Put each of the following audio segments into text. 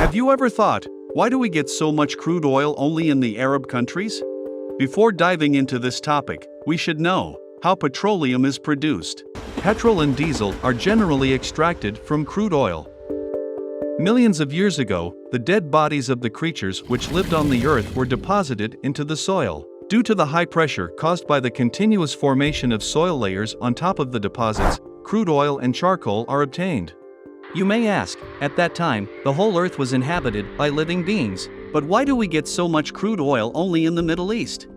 Have you ever thought, why do we get so much crude oil only in the Arab countries? Before diving into this topic, we should know how petroleum is produced. Petrol and diesel are generally extracted from crude oil. Millions of years ago, the dead bodies of the creatures which lived on the earth were deposited into the soil. Due to the high pressure caused by the continuous formation of soil layers on top of the deposits, crude oil and charcoal are obtained. You may ask, at that time, the whole earth was inhabited by living beings, but why do we get so much crude oil only in the Middle East?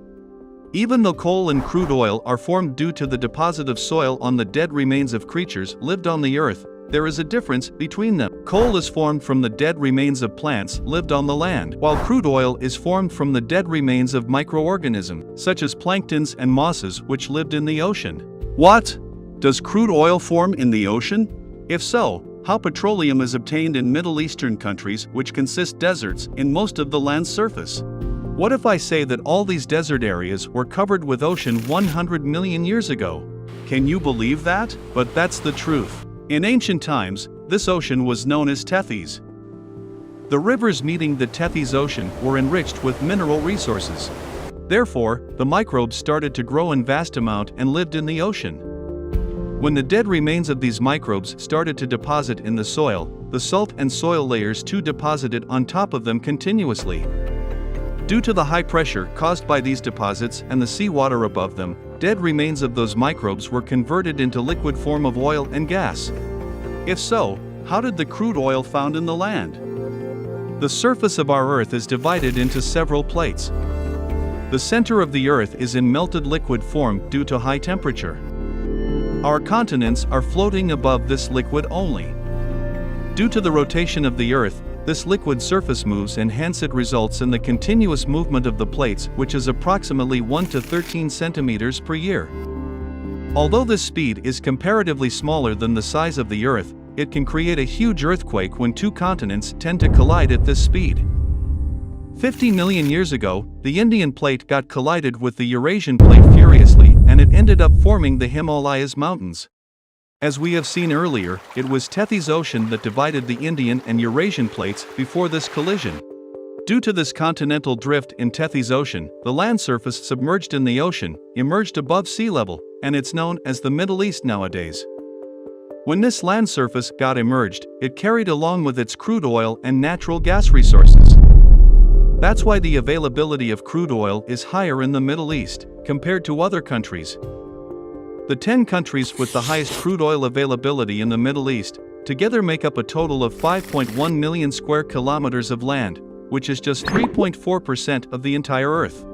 Even though coal and crude oil are formed due to the deposit of soil on the dead remains of creatures lived on the earth, there is a difference between them. Coal is formed from the dead remains of plants lived on the land, while crude oil is formed from the dead remains of microorganisms, such as planktons and mosses which lived in the ocean. What? Does crude oil form in the ocean? If so, how petroleum is obtained in Middle Eastern countries which consist deserts in most of the land's surface? What if I say that all these desert areas were covered with ocean 100 million years ago? Can you believe that? But that's the truth. In ancient times, this ocean was known as Tethys. The rivers meeting the Tethys Ocean were enriched with mineral resources. Therefore, the microbes started to grow in vast amount and lived in the ocean. When the dead remains of these microbes started to deposit in the soil, the salt and soil layers too deposited on top of them continuously. Due to the high pressure caused by these deposits and the seawater above them, dead remains of those microbes were converted into liquid form of oil and gas. If so, how did the crude oil found in the land? The surface of our Earth is divided into several plates. The center of the Earth is in melted liquid form due to high temperature. Our continents are floating above this liquid only. Due to the rotation of the Earth, this liquid surface moves and hence it results in the continuous movement of the plates, which is approximately 1 to 13 centimeters per year. Although this speed is comparatively smaller than the size of the Earth, it can create a huge earthquake when two continents tend to collide at this speed. 50 million years ago, the Indian plate got collided with the Eurasian plate furiously, and it ended up forming the Himalayas mountains. As we have seen earlier, it was Tethys Ocean that divided the Indian and Eurasian plates before this collision. Due to this continental drift in Tethys Ocean, the land surface submerged in the ocean emerged above sea level, and it's known as the Middle East nowadays. When this land surface got emerged, it carried along with its crude oil and natural gas resources. That's why the availability of crude oil is higher in the Middle East compared to other countries. The 10 countries with the highest crude oil availability in the Middle East together make up a total of 5.1 million square kilometers of land, which is just 3.4% of the entire Earth.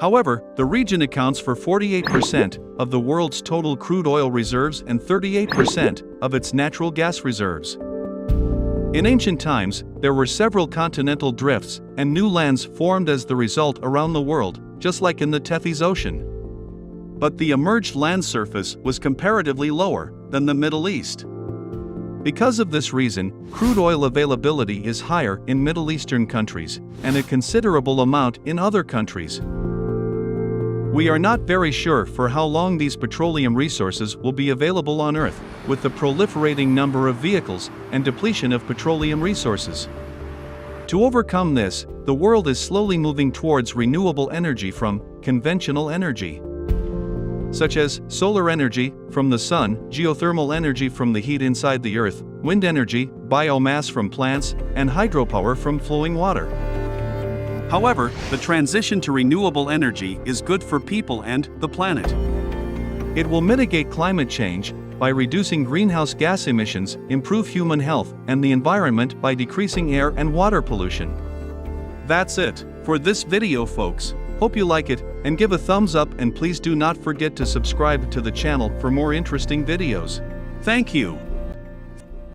However, the region accounts for 48% of the world's total crude oil reserves and 38% of its natural gas reserves. In ancient times, there were several continental drifts, and new lands formed as the result around the world, just like in the Tethys Ocean. But the emerged land surface was comparatively lower than the Middle East. Because of this reason, crude oil availability is higher in Middle Eastern countries, and a considerable amount in other countries. We are not very sure for how long these petroleum resources will be available on Earth, with the proliferating number of vehicles and depletion of petroleum resources. To overcome this, the world is slowly moving towards renewable energy from conventional energy, such as solar energy from the sun, geothermal energy from the heat inside the earth, wind energy, biomass from plants, and hydropower from flowing water. However, the transition to renewable energy is good for people and the planet. It will mitigate climate change by reducing greenhouse gas emissions, improve human health and the environment by decreasing air and water pollution. That's it for this video, folks. Hope you like it, and give a thumbs up, and please do not forget to subscribe to the channel for more interesting videos. Thank you.